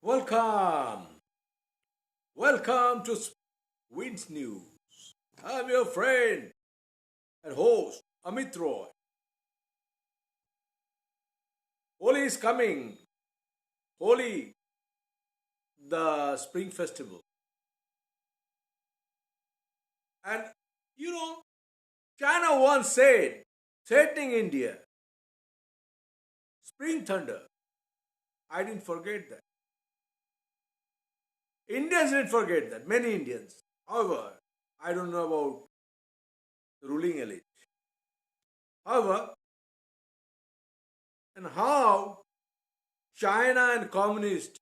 Welcome. Welcome to Wins News. I'm your friend and host, Amit Roy. Holi is coming. Holi, the spring festival. And you know, China once said, threatening India, spring thunder. I didn't forget that. Indians didn't forget that, many Indians. However, I don't know about the ruling elite. However, and how China and communists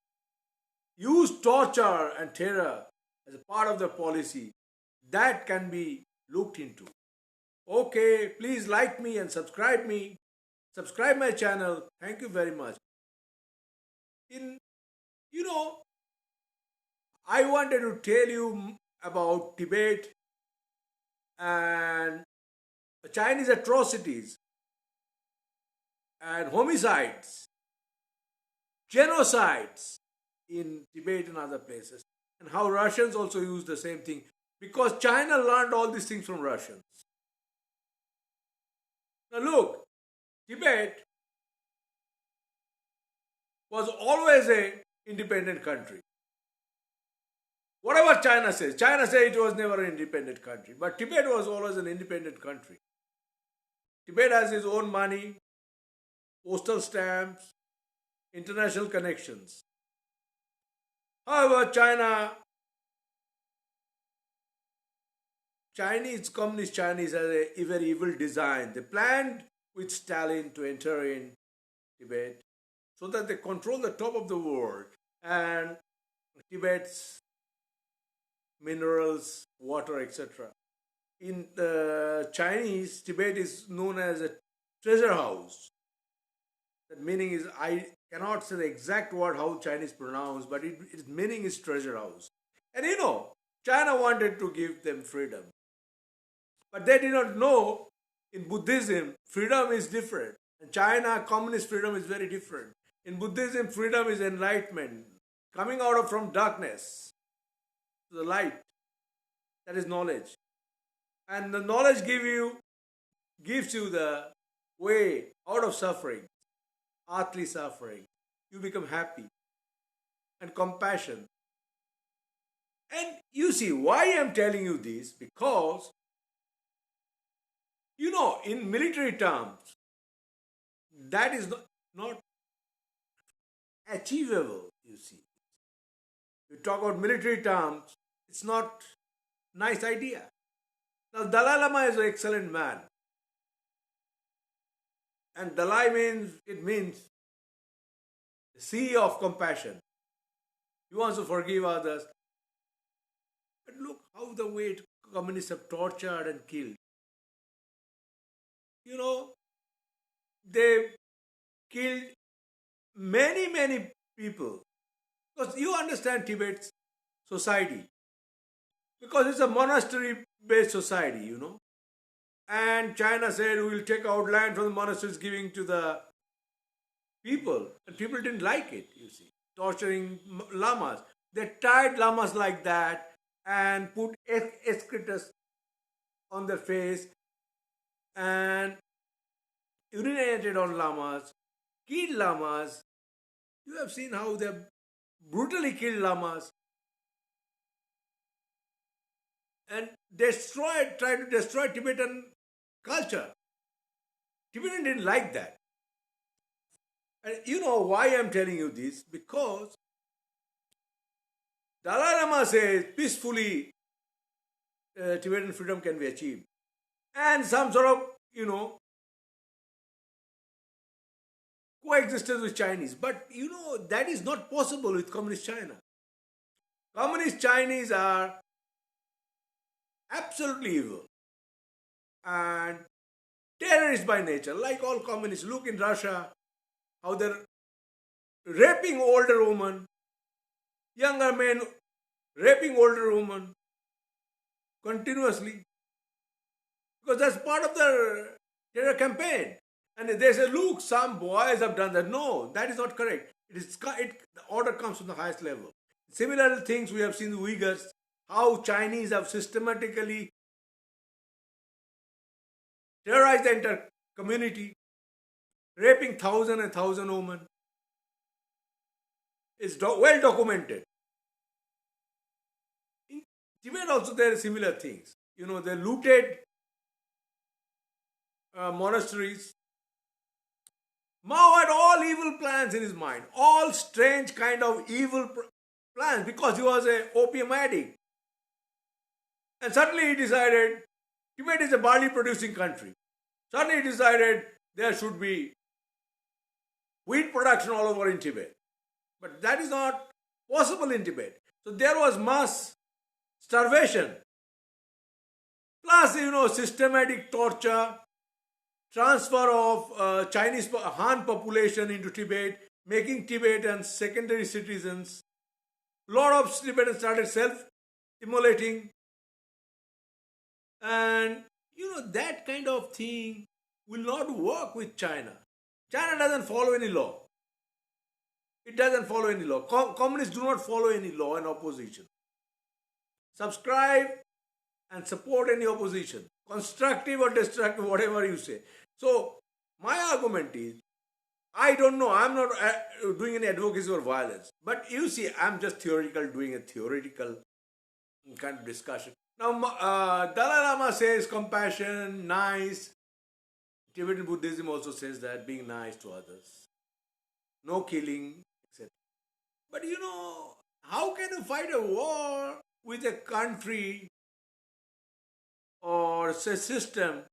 use torture and terror as a part of their policy, that can be looked into. Okay, please like me and subscribe me. Subscribe my channel. Thank you very much. In you know, I wanted to tell you about Tibet and Chinese atrocities and homicides, genocides in Tibet and other places, and how Russians also use the same thing because China learned all these things from Russians. Now, look, Tibet was always a independent country. Whatever China says it was never an independent country, but Tibet was always an independent country. Tibet has its own money, postal stamps, international connections. However, Communist Chinese has a very evil design. They planned with Stalin to enter in Tibet so that they control the top of the world and Tibet's minerals, water, etc. In the Chinese, Tibet is known as a treasure house. The meaning is, I cannot say the exact word how Chinese pronounce, but its meaning is treasure house. And China wanted to give them freedom. But they did not know in Buddhism, freedom is different. In China, communist freedom is very different. In Buddhism, freedom is enlightenment, coming out of from darkness to the light. That is knowledge. And the knowledge gives you the way out of suffering, earthly suffering. You become happy and compassion. And you see why I am telling you this, because in military terms, that is not achievable, you see. You talk about military terms, it's not nice idea. Now, Dalai Lama is an excellent man. And Dalai means sea of compassion. He wants to forgive others. But look how the way communists have tortured and killed. They killed many people. Because you understand Tibet's society. Because it's a monastery-based society, And China said, we will take out land from the monasteries giving to the people. And people didn't like it, you see. Torturing lamas. They tied lamas like that and put excretors on their face and urinated on lamas, killed lamas. You have seen how they brutally killed lamas and tried to destroy Tibetan culture. Tibetan didn't like that. And you know why I'm telling you this? Because Dalai Lama says peacefully Tibetan freedom can be achieved. And some sort of, coexistence with Chinese. But that is not possible with Communist China. Communist Chinese are absolutely evil and terrorists by nature, like all communists. Look in Russia, how they're raping older women, younger men raping older women continuously, because that's part of their terror campaign. And they say, look, some boys have done that. No, that is not correct. The order comes from the highest level. Similar things we have seen the Uyghurs, how Chinese have systematically terrorized the entire community, raping thousand and thousand women. It's well documented. In Tibet also there are similar things. They looted monasteries. Mao had all evil plans in his mind, all strange kind of evil plans because he was an opium addict. And suddenly he decided Tibet is a barley producing country. Suddenly he decided there should be wheat production all over in Tibet. But that is not possible in Tibet. So there was mass starvation. Plus, systematic torture, transfer of Chinese Han population into Tibet, making Tibetans secondary citizens. A lot of Tibetans started self-immolating. And, that kind of thing will not work with China. China doesn't follow any law. It doesn't follow any law. Communists do not follow any law and opposition. Subscribe and support any opposition, constructive or destructive, whatever you say. So, my argument is, I don't know, I'm not doing any advocacy for violence. But you see, I'm just doing a theoretical kind of discussion. Now, Dalai Lama says compassion, nice. Tibetan Buddhism also says that, being nice to others. No killing, etc. But how can you fight a war with a country or a system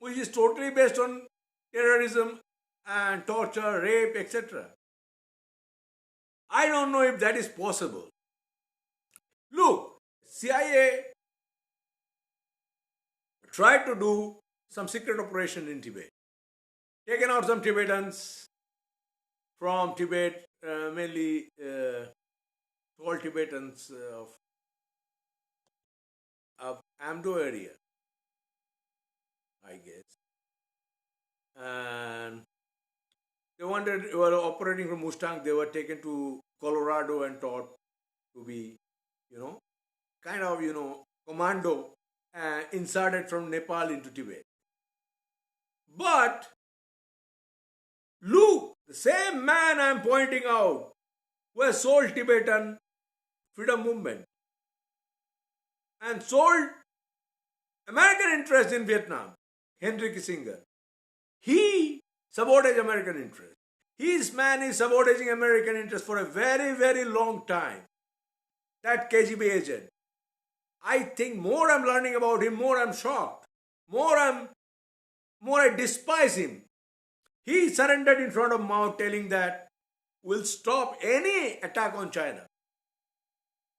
which is totally based on terrorism and torture, rape, etc.? I don't know if that is possible. Look, CIA tried to do some secret operation in Tibet. Taken out some Tibetans from Tibet, mainly all Tibetans of Amdo area, I guess. And they were operating from Mustang, they were taken to Colorado and taught to be, kind of, commando, inserted from Nepal into Tibet. But look, the same man I am pointing out who has sold Tibetan freedom movement and sold American interests in Vietnam, Henry Kissinger. He sabotaged American interests. His man is sabotaging American interests for a very, very long time. That KGB agent. I think more I'm learning about him, more I'm shocked. More I despise him. He surrendered in front of Mao, telling that we'll stop any attack on China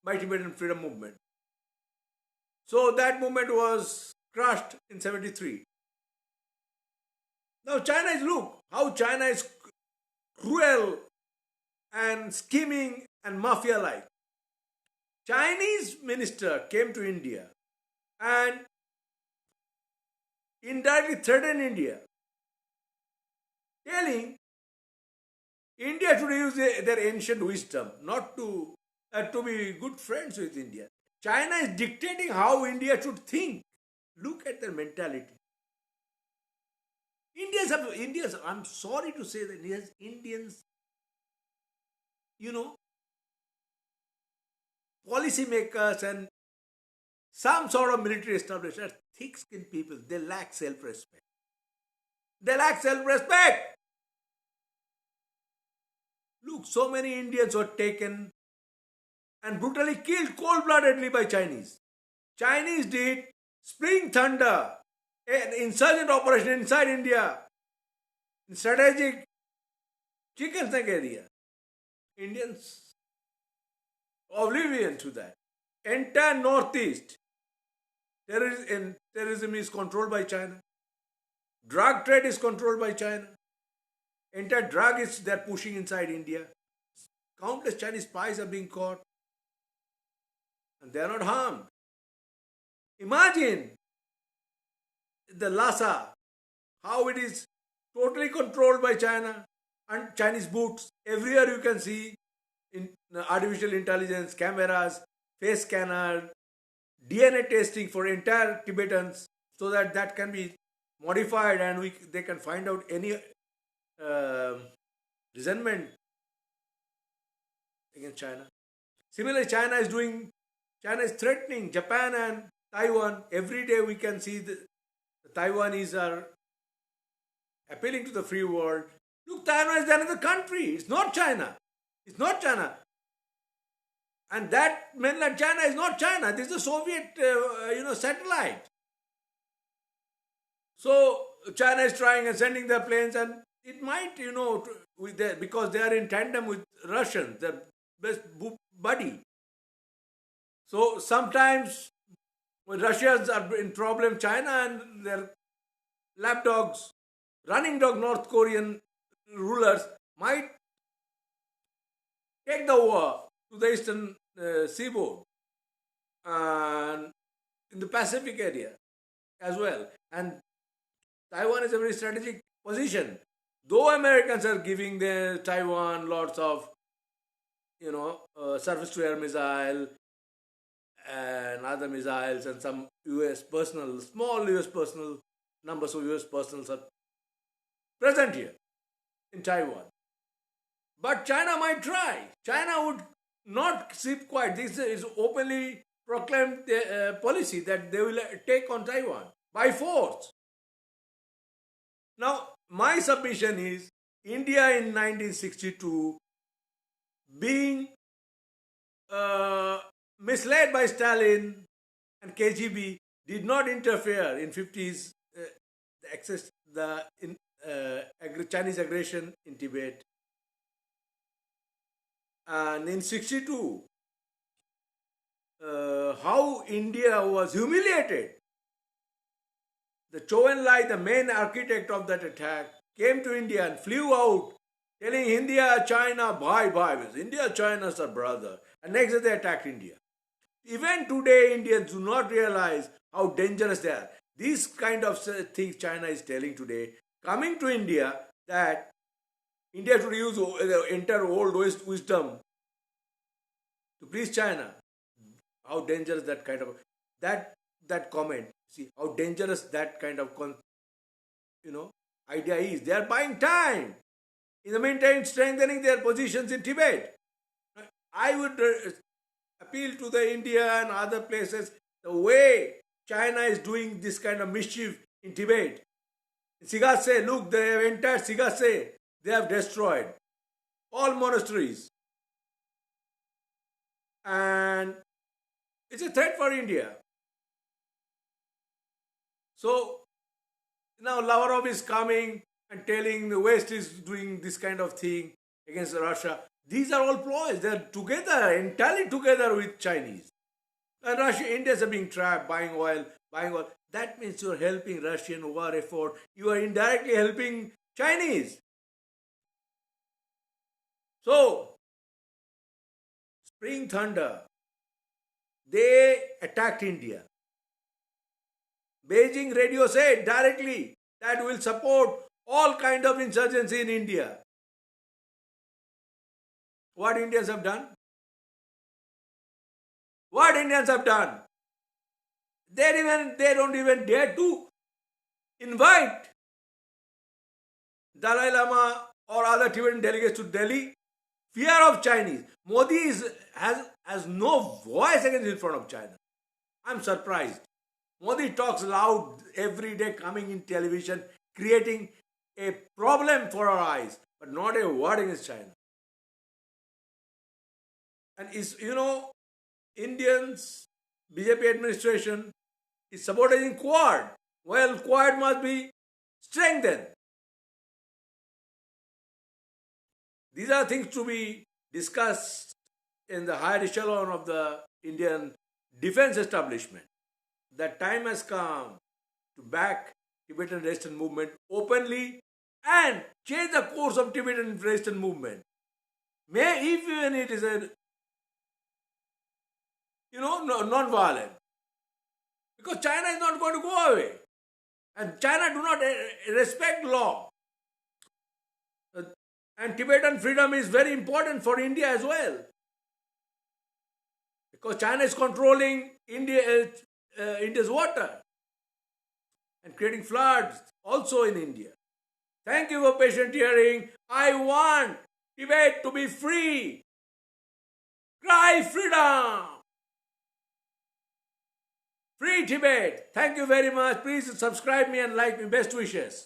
by Tibetan freedom movement. So that movement was crushed in 73. Now how China is cruel and scheming and mafia-like. Chinese minister came to India and indirectly threatened India, telling India should use their ancient wisdom, not to be good friends with India. China is dictating how India should think. Look at their mentality. Indians, I'm sorry to say that Indians, policymakers and some sort of military establishment are thick-skinned people. They lack self-respect. Look, so many Indians were taken and brutally killed cold-bloodedly by Chinese. Chinese did Spring Thunder, an insurgent operation inside India, in strategic chicken neck area. Indians oblivion to that. Entire Northeast, terrorism is controlled by China. Drug trade is controlled by China. Entire drug is they're pushing inside India. Countless Chinese spies are being caught. And they are not harmed. Imagine the Lhasa, how it is totally controlled by China and Chinese boots. Everywhere you can see in artificial intelligence, cameras, face scanner, DNA testing for entire Tibetans, so that that can be modified and they can find out any um resentment against China. Similarly, China is threatening Japan and Taiwan. Every day we can see the Taiwanese are appealing to the free world. Look, Taiwan is another country. It's not China. It's not China. And that mainland China is not China. This is a Soviet, satellite. So China is trying and sending their planes, and it might, because they are in tandem with Russians, their best buddy. So sometimes when Russians are in problem, China and their lapdogs, running dog North Korean rulers might take the war to the eastern seaboard and in the Pacific area as well. And Taiwan is a very strategic position. Though Americans are giving the Taiwan lots of, surface-to-air missile and other missiles and some U.S. personnel, small U.S. personnel, numbers of U.S. personnel are present here in Taiwan. But China might try. China would not sit quiet. This is openly proclaimed policy that they will take on Taiwan by force. Now, my submission is India in 1962 being misled by Stalin and KGB did not interfere in 50s Chinese aggression in Tibet. And in 62, how India was humiliated. The Chou Enlai, the main architect of that attack, came to India and flew out telling India, China, bye bye. India, China are brother. And next day they attacked India. Even today, Indians do not realize how dangerous they are. These kind of things China is telling today, coming to India, that India should use the entire old West wisdom to please China. How dangerous that kind of that comment. See how dangerous that kind of idea is. They are buying time. In the meantime, strengthening their positions in Tibet. I would appeal to the India and other places, the way China is doing this kind of mischief in Tibet. In Sigase, look, the entire Sigase, they have destroyed all monasteries. And it's a threat for India. So now Lavrov is coming and telling the West is doing this kind of thing against Russia. These are all ploys. They are together, entirely together with Chinese. And Russia, Indians are being trapped, buying oil. That means you are helping Russian war effort. You are indirectly helping Chinese. So, Spring Thunder, they attacked India. Beijing radio said directly that will support all kind of insurgency in India. What Indians have done? What Indians have done? They don't even dare to invite Dalai Lama or other Tibetan delegates to Delhi. Fear of Chinese. Modi has no voice against in front of China. I'm surprised. Modi talks loud every day, coming in television, creating a problem for our eyes, but not a word against China. And Indians, BJP administration is sabotaging Quad. Well, Quad must be strengthened. These are things to be discussed in the higher echelon of the Indian defense establishment. That time has come to back Tibetan resistance movement openly and change the course of Tibetan resistance movement. If even it is a non-violent. Because China is not going to go away. And China do not respect law. And Tibetan freedom is very important for India as well. Because China is controlling India's water and creating floods also in India. Thank you for patient hearing. I want Tibet to be free. Cry freedom! Free Tibet! Thank you very much. Please subscribe me and like me. Best wishes.